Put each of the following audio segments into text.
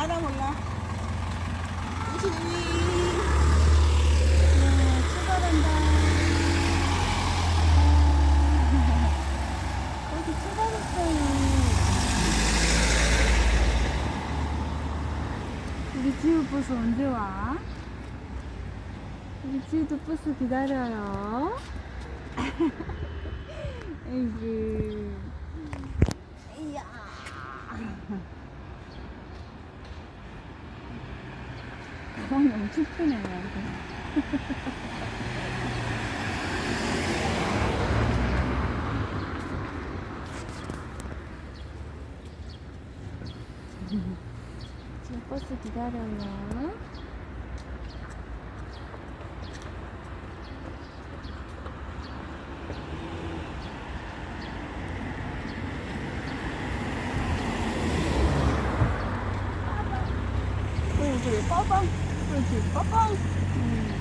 알아 몰라. 22. 출발한다. 어디 출발했어요. 우리 지우 버스 언제 와? 우리 지우도 버스 기다려요. 에이구. 이야. 가방이 엄청 크네. 지금 버스 기다려요. 그렇지, 빠방. 그렇지, 빠방.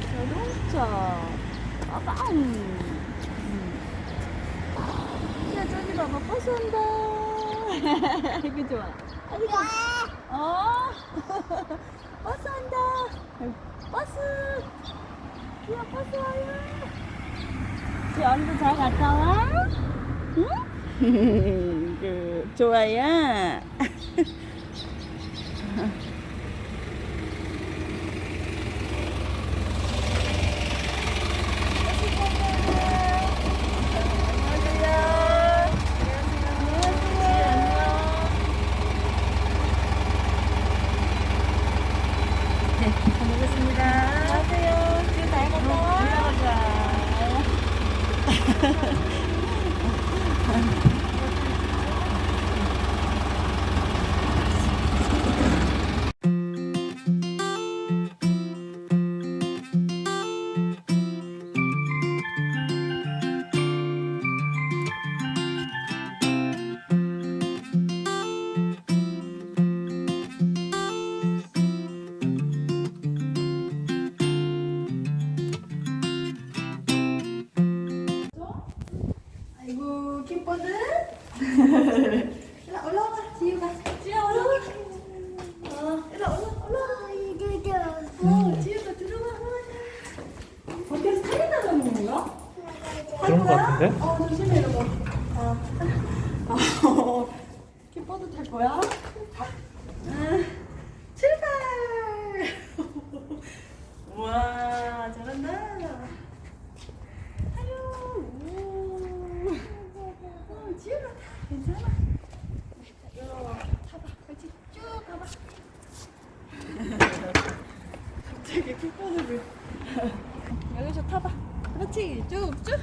자동차. 빠방. 야, 저기 봐봐, 버스 온다. 이거 좋아. 아이고 좋아. 버스 온다. 버스. 야, 버스 와요. 지 오늘도 잘 갔다 와? 응? 좋아요. 아이고 기뻐들. 일로 올라와. 지우가 올라와. 일로 올라와. 지우가 들어와. 밖에서 사기다리기 먹는 건가? 그런 거 같은데? 조심해 이러고. 기뻐도 탈 거야? 출발. 우와 잘한다. 지우가 타. 괜찮아. 타봐. 같이 쭉 가봐. 갑자기 킥보드를. 여기서 타봐. 그렇지. 쭉쭉.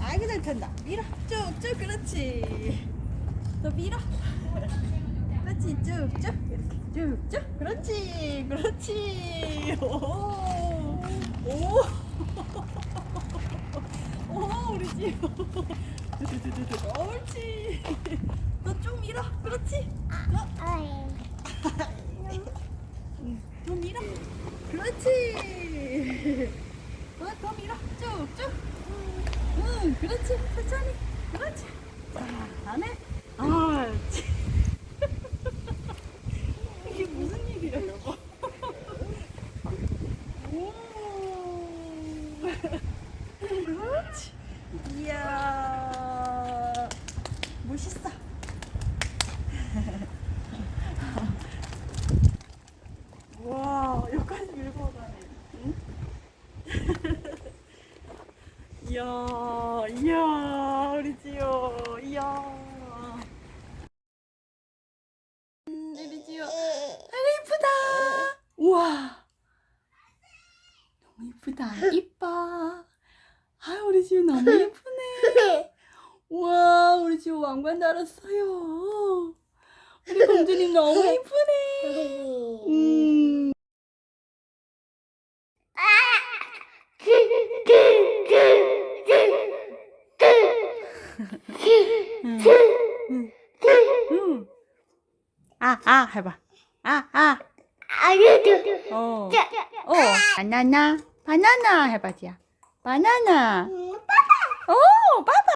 아이고 잘 탄다. 밀어. 쭉쭉. 그렇지. 더 밀어. 그렇지. 쭉쭉. 이렇게 쭉쭉. 그렇지. 오. 우리 지우. 옳지. 너 좀 밀어. 그렇지. 더 밀어. 그렇지. 더 밀어. 쭉쭉. 그렇지. 천천히. 그렇지. 자, 다음에. 이게 무슨 일이야, 여보? 그렇지. 이야. 멋있어. 와, 여기까지 밀고 가네. 응? 이야, 우리 지효. 이야. 우리 지효. 아이고, 이쁘다. 우와. 너무 이쁘다. 이뻐. 우리 지효 너무 예쁘네. 우와, 우리 지효 왕관 달았어요. 우리 공주님 너무 예쁘네. 해봐. 바나나 해봐, 지야. 바나나. 빠빠.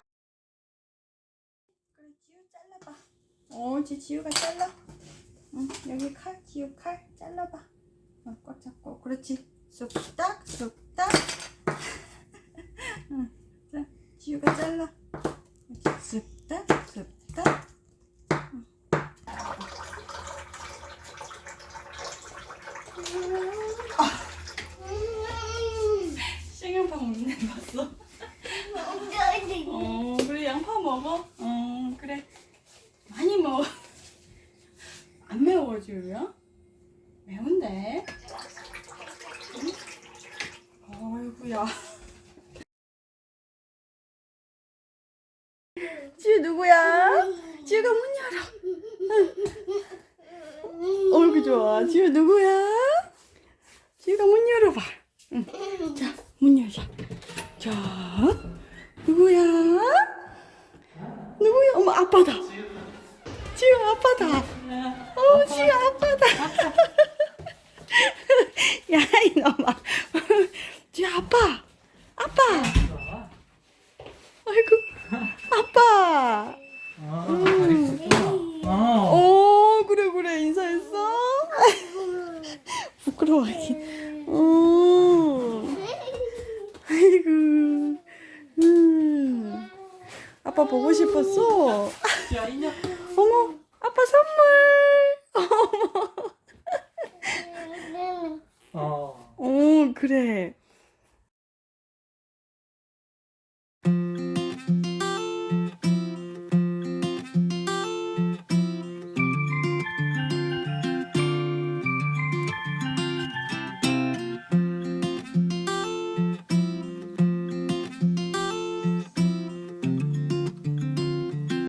그래, 지우 잘라봐. 지우가 잘라. 응, 여기 칼, 지우 칼 잘라봐. 꽉 잡고, 그렇지. 쑥딱, 쑥딱. 응, 자, 지우가 잘라. 그렇지, 쑥딱, 쑥딱. 응. 생양파 먹는 애 봤어? 그래, 양파 먹어? 그래. 많이 먹어. 안 매워, 지우야? 매운데? 응? 어이구야. 지우 누구야? 지우가 문 열어. 어이구 좋아. 지우 누구야? 지우가 문 열어봐. 응. 자, 문 열자. 자, 누구야? 누구야? 어머, 아빠다. 지우 아빠다. 지우 아빠다. 야, 이놈아. 지우 아빠. 아빠. 아이고, 아빠. 다리 컸구나. 그래, 인사했어? 부끄러워하긴. 아이고. 아빠 보고 싶었어? 어머, 아빠 선물. 어머. 그래.